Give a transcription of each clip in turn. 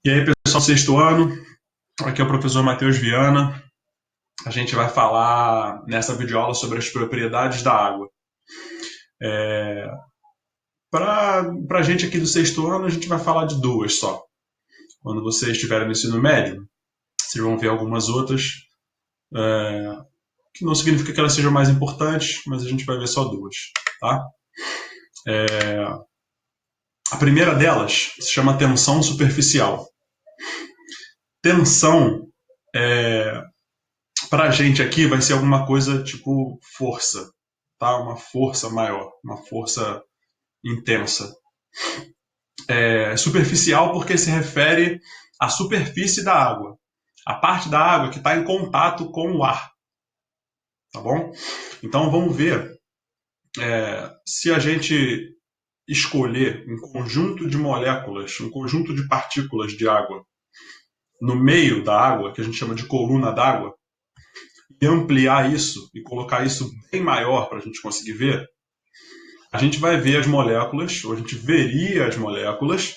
E aí, pessoal, sexto ano, aqui é o professor Matheus Viana. A gente vai falar nessa videoaula sobre as propriedades da água. Para a gente aqui do sexto ano, a gente vai falar de duas só. Quando vocês estiverem no ensino médio, vocês vão ver algumas outras, que não significa que elas sejam mais importantes, mas a gente vai ver só duas, tá? A primeira delas se chama tensão superficial. Tensão, para a gente aqui, vai ser alguma coisa tipo força, tá? Uma força maior, uma força intensa. Superficial porque se refere à superfície da água, a parte da água que está em contato com o ar, tá bom? Então vamos ver se a gente escolher um conjunto de moléculas, um conjunto de partículas de água no meio da água, que a gente chama de coluna d'água, e ampliar isso e colocar isso bem maior para a gente conseguir ver, a gente vai ver as moléculas, ou a gente veria as moléculas.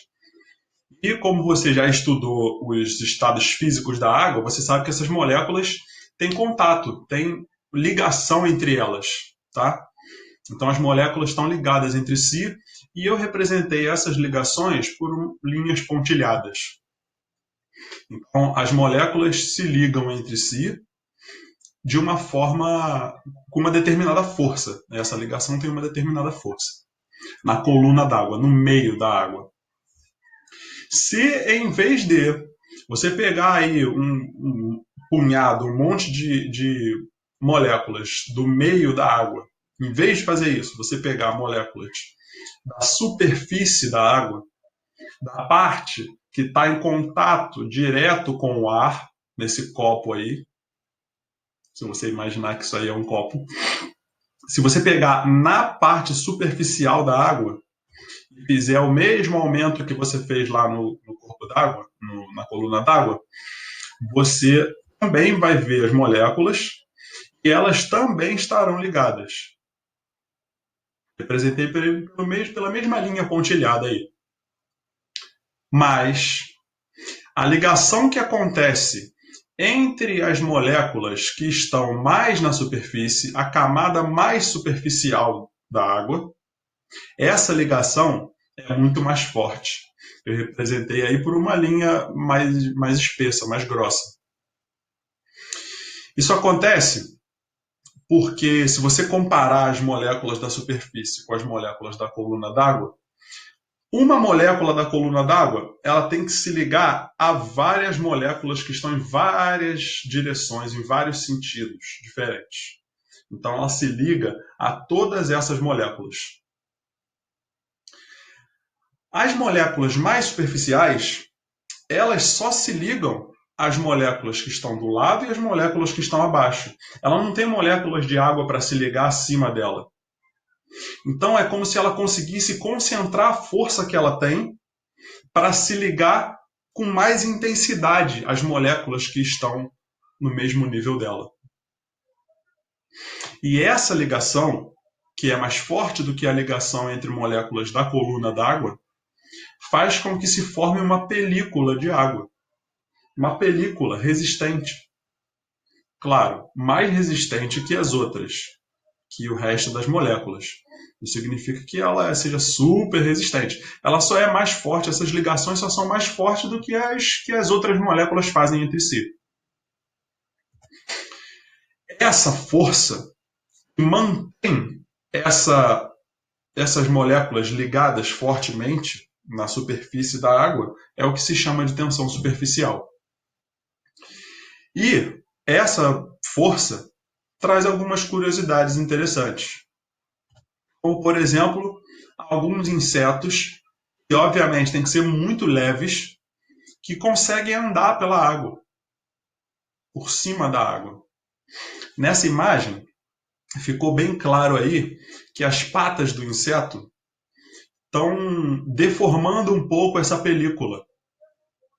E como você já estudou os estados físicos da água, você sabe que essas moléculas têm contato, têm ligação entre elas, tá? Então as moléculas estão ligadas entre si e eu representei essas ligações por linhas pontilhadas. Então as moléculas se ligam entre si de uma forma com uma determinada força. Essa ligação tem uma determinada força na coluna d'água, no meio da água. Se em vez de você pegar aí um punhado, um monte de moléculas do meio da água, em vez de fazer isso, você pegar moléculas da superfície da água, da parte que está em contato direto com o ar, nesse copo aí, se você imaginar que isso aí é um copo, se você pegar na parte superficial da água, e fizer o mesmo aumento que você fez lá no corpo d'água, na coluna d'água, você também vai ver as moléculas e elas também estarão ligadas. Representei pela mesma linha pontilhada aí. Mas a ligação que acontece entre as moléculas que estão mais na superfície, a camada mais superficial da água, essa ligação é muito mais forte. Eu representei aí por uma linha mais espessa, mais grossa. Isso acontece porque se você comparar as moléculas da superfície com as moléculas da coluna d'água, uma molécula da coluna d'água ela tem que se ligar a várias moléculas que estão em várias direções, em vários sentidos diferentes. Então ela se liga a todas essas moléculas. As moléculas mais superficiais, elas só se ligam às moléculas que estão do lado e às moléculas que estão abaixo. Ela não tem moléculas de água para se ligar acima dela. Então é como se ela conseguisse concentrar a força que ela tem para se ligar com mais intensidade às moléculas que estão no mesmo nível dela. E essa ligação, que é mais forte do que a ligação entre moléculas da coluna d'água, faz com que se forme uma película de água. Uma película resistente. Claro, mais resistente que as outras, que o resto das moléculas. Isso significa que ela seja super resistente. Ela só é mais forte, essas ligações só são mais fortes do que as outras moléculas fazem entre si. Essa força mantém essas moléculas ligadas fortemente na superfície da água é o que se chama de tensão superficial. E essa força traz algumas curiosidades interessantes. Como, por exemplo, alguns insetos, que obviamente têm que ser muito leves, que conseguem andar pela água, por cima da água. Nessa imagem, ficou bem claro aí que as patas do inseto estão deformando um pouco essa película,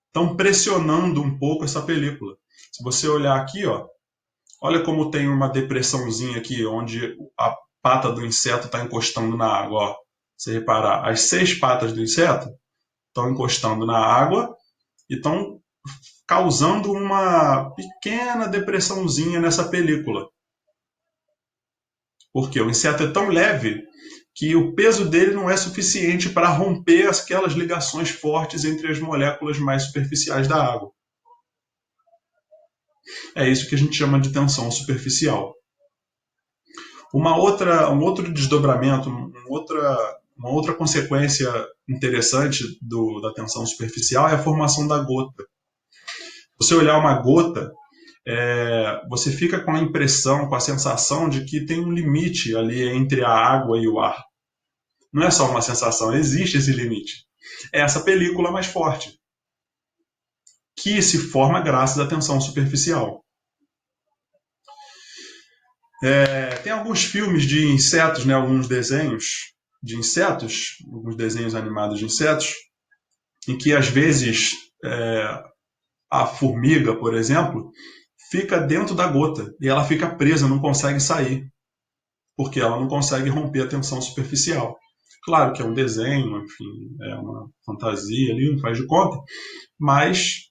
estão pressionando um pouco essa película. Se você olhar aqui, ó, olha como tem uma depressãozinha aqui, onde a pata do inseto está encostando na água. Ó. Se reparar, as 6 patas do inseto estão encostando na água e estão causando uma pequena depressãozinha nessa película. Porque o inseto é tão leve que o peso dele não é suficiente para romper aquelas ligações fortes entre as moléculas mais superficiais da água. É isso que a gente chama de tensão superficial. Um outro desdobramento, uma outra consequência interessante da tensão superficial é a formação da gota. Você olhar uma gota, você fica com a impressão, com a sensação de que tem um limite ali entre a água e o ar. Não é só uma sensação, existe esse limite. É essa película mais forte, que se forma graças à tensão superficial. Tem alguns filmes de insetos, né, alguns desenhos de insetos, alguns desenhos animados de insetos, em que às vezes a formiga, por exemplo, fica dentro da gota e ela fica presa, não consegue sair, porque ela não consegue romper a tensão superficial. Claro que é um desenho, enfim, é uma fantasia ali, não faz de conta, mas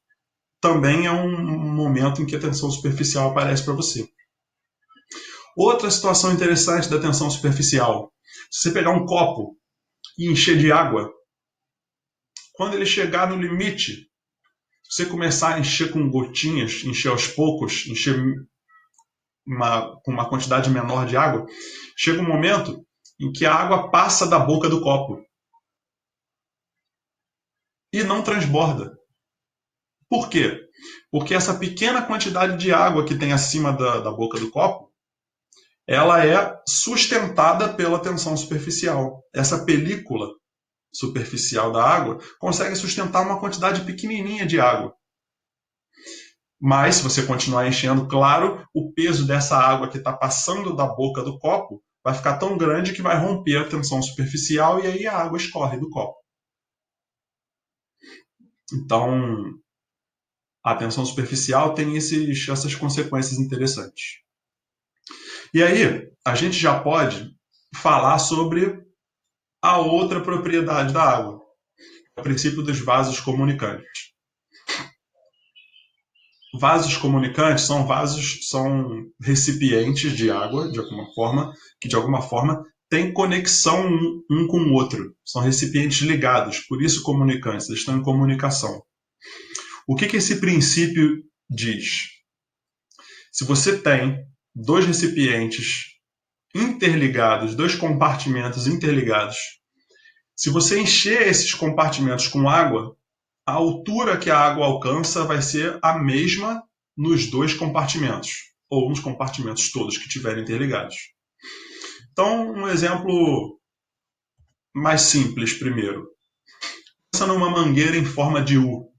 também é um momento em que a tensão superficial aparece para você. Outra situação interessante da tensão superficial: se você pegar um copo e encher de água, quando ele chegar no limite, se você começar a encher com gotinhas, encher aos poucos, encher com uma quantidade menor de água, chega um momento em que a água passa da boca do copo e não transborda. Por quê? Porque essa pequena quantidade de água que tem acima da boca do copo, ela é sustentada pela tensão superficial. Essa película superficial da água consegue sustentar uma quantidade pequenininha de água. Mas, se você continuar enchendo, claro, o peso dessa água que está passando da boca do copo vai ficar tão grande que vai romper a tensão superficial e aí a água escorre do copo. Então, a tensão superficial tem essas consequências interessantes. E aí, a gente já pode falar sobre a outra propriedade da água, o princípio dos vasos comunicantes. Vasos comunicantes são recipientes de água, que de alguma forma têm conexão um com o outro. São recipientes ligados, por isso comunicantes, eles estão em comunicação. O que esse princípio diz? Se você tem dois recipientes interligados, dois compartimentos interligados, se você encher esses compartimentos com água, a altura que a água alcança vai ser a mesma nos dois compartimentos, ou nos compartimentos todos que estiverem interligados. Então, um exemplo mais simples primeiro. Pensa numa mangueira em forma de U.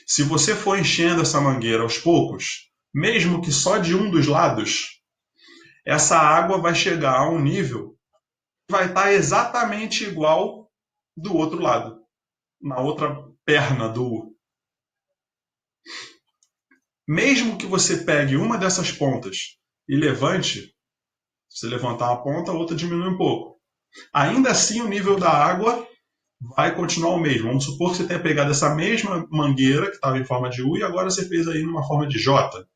Se você for enchendo essa mangueira aos poucos, mesmo que só de um dos lados, essa água vai chegar a um nível que vai estar exatamente igual do outro lado, na outra perna do U. Mesmo que você pegue uma dessas pontas e levante, se você levantar uma ponta, a outra diminui um pouco. Ainda assim, o nível da água vai continuar o mesmo. Vamos supor que você tenha pegado essa mesma mangueira, que estava em forma de U, e agora você fez aí numa forma de J.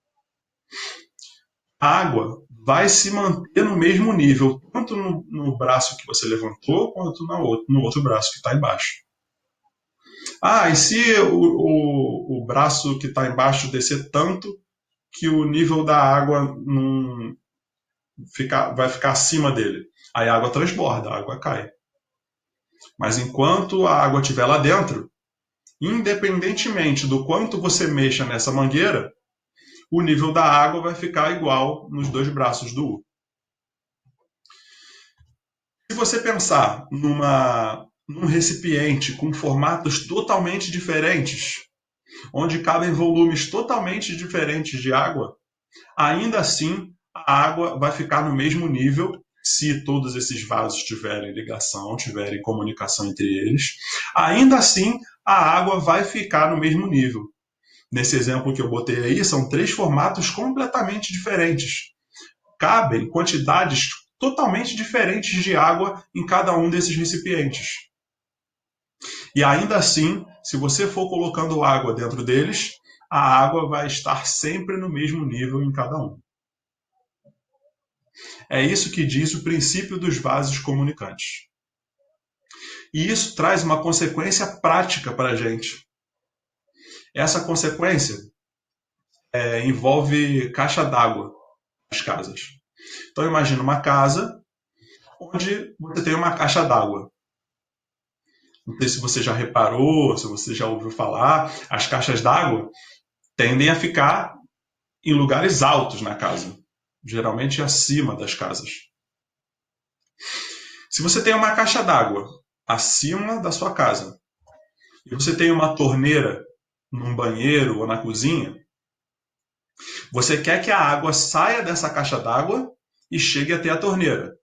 A água vai se manter no mesmo nível, tanto no braço que você levantou, quanto no outro braço que está embaixo. E se o braço que está embaixo descer tanto que o nível da água vai ficar acima dele? Aí a água transborda, a água cai. Mas enquanto a água estiver lá dentro, independentemente do quanto você mexa nessa mangueira, o nível da água vai ficar igual nos dois braços do U. Se você pensar num recipiente com formatos totalmente diferentes, onde cabem volumes totalmente diferentes de água, ainda assim a água vai ficar no mesmo nível, se todos esses vasos tiverem ligação, tiverem comunicação entre eles. Ainda assim, a água vai ficar no mesmo nível. Nesse exemplo que eu botei aí, são 3 formatos completamente diferentes. Cabem quantidades totalmente diferentes de água em cada um desses recipientes. E ainda assim, Se você for colocando água dentro deles, a água vai estar sempre no mesmo nível em cada um. É isso que diz o princípio dos vasos comunicantes. E isso traz uma consequência prática para a gente. Essa consequência envolve caixa d'água nas casas. Então imagina uma casa onde você tem uma caixa d'água. Não sei se você já reparou, se você já ouviu falar, as caixas d'água tendem a ficar em lugares altos na casa, geralmente acima das casas. Se você tem uma caixa d'água acima da sua casa e você tem uma torneira num banheiro ou na cozinha, você quer que a água saia dessa caixa d'água e chegue até a torneira.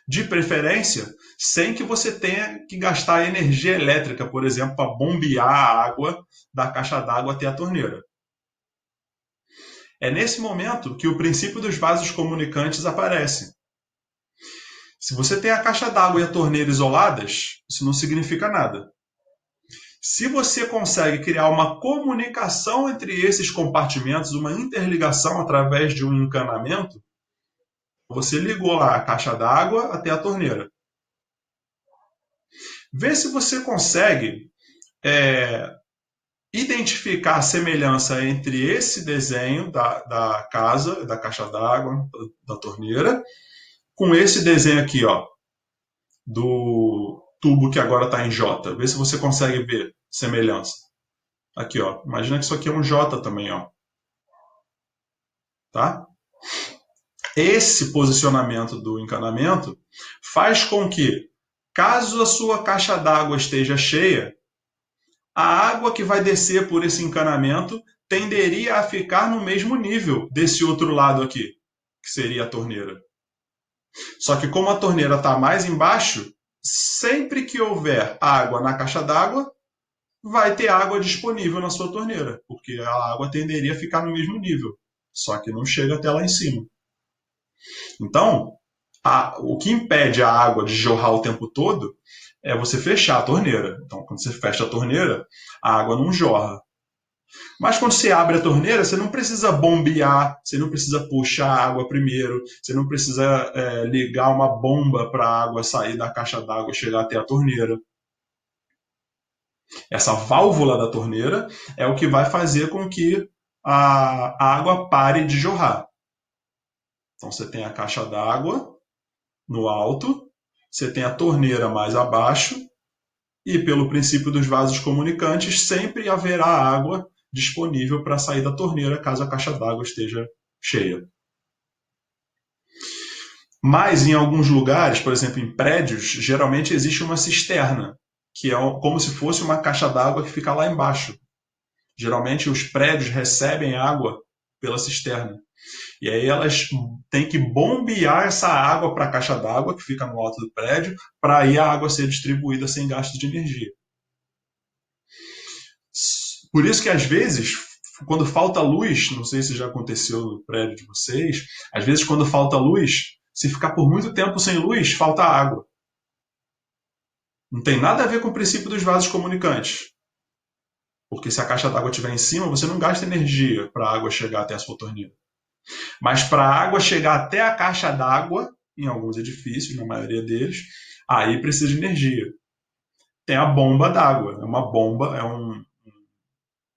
De preferência, sem que você tenha que gastar energia elétrica, por exemplo, para bombear a água da caixa d'água até a torneira. É nesse momento que o princípio dos vasos comunicantes aparece. Se você tem a caixa d'água e a torneira isoladas, isso não significa nada. Se você consegue criar uma comunicação entre esses compartimentos, uma interligação através de um encanamento, você ligou lá a caixa d'água até a torneira. Vê se você consegue identificar a semelhança entre esse desenho da casa, da caixa d'água, da torneira, com esse desenho aqui, ó, do tubo que agora está em J. Vê se você consegue ver semelhança. Aqui, ó. Imagina que isso aqui é um J também, ó. Tá? Esse posicionamento do encanamento faz com que, caso a sua caixa d'água esteja cheia, a água que vai descer por esse encanamento tenderia a ficar no mesmo nível desse outro lado aqui, que seria a torneira. Só que como a torneira está mais embaixo, sempre que houver água na caixa d'água, vai ter água disponível na sua torneira, porque a água tenderia a ficar no mesmo nível, só que não chega até lá em cima. Então, o que impede a água de jorrar o tempo todo é você fechar a torneira. Então, quando você fecha a torneira, a água não jorra. Mas quando você abre a torneira, você não precisa bombear, você não precisa puxar a água primeiro, você não precisa ligar uma bomba para a água sair da caixa d'água e chegar até a torneira. Essa válvula da torneira é o que vai fazer com que a água pare de jorrar. Então você tem a caixa d'água no alto, você tem a torneira mais abaixo, e pelo princípio dos vasos comunicantes, sempre haverá água disponível para sair da torneira caso a caixa d'água esteja cheia. Mas em alguns lugares, por exemplo, em prédios, geralmente existe uma cisterna, que é como se fosse uma caixa d'água que fica lá embaixo. Geralmente os prédios recebem água pela cisterna. E aí elas têm que bombear essa água para a caixa d'água, que fica no alto do prédio, para aí a água ser distribuída sem gasto de energia. Por isso que às vezes, quando falta luz, não sei se já aconteceu no prédio de vocês, às vezes quando falta luz, se ficar por muito tempo sem luz, falta água. Não tem nada a ver com o princípio dos vasos comunicantes. Porque se a caixa d'água estiver em cima, você não gasta energia para a água chegar até a sua torneira. Mas para a água chegar até a caixa d'água, em alguns edifícios, na maioria deles, aí precisa de energia. Tem a bomba d'água. É uma bomba, é um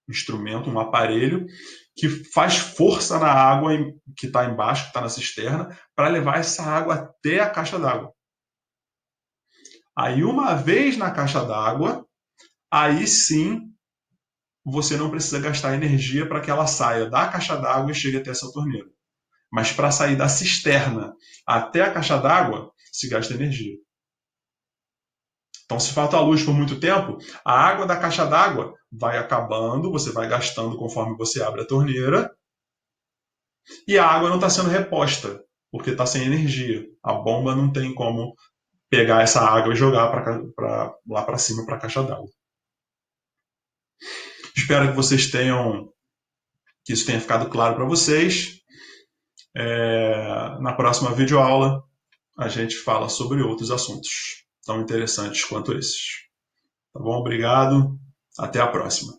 instrumento, um aparelho que faz força na água que está embaixo, que está na cisterna, para levar essa água até a caixa d'água. Aí, uma vez na caixa d'água, aí sim você não precisa gastar energia para que ela saia da caixa d'água e chegue até essa torneira. Mas para sair da cisterna até a caixa d'água, se gasta energia. Então, se falta a luz por muito tempo, a água da caixa d'água vai acabando, você vai gastando conforme você abre a torneira, e a água não está sendo reposta, porque está sem energia. A bomba não tem como pegar essa água e jogar lá para cima para a caixa d'água. Espero que vocês que isso tenha ficado claro para vocês. Na próxima videoaula, a gente fala sobre outros assuntos tão interessantes quanto esses. Tá bom? Obrigado. Até a próxima.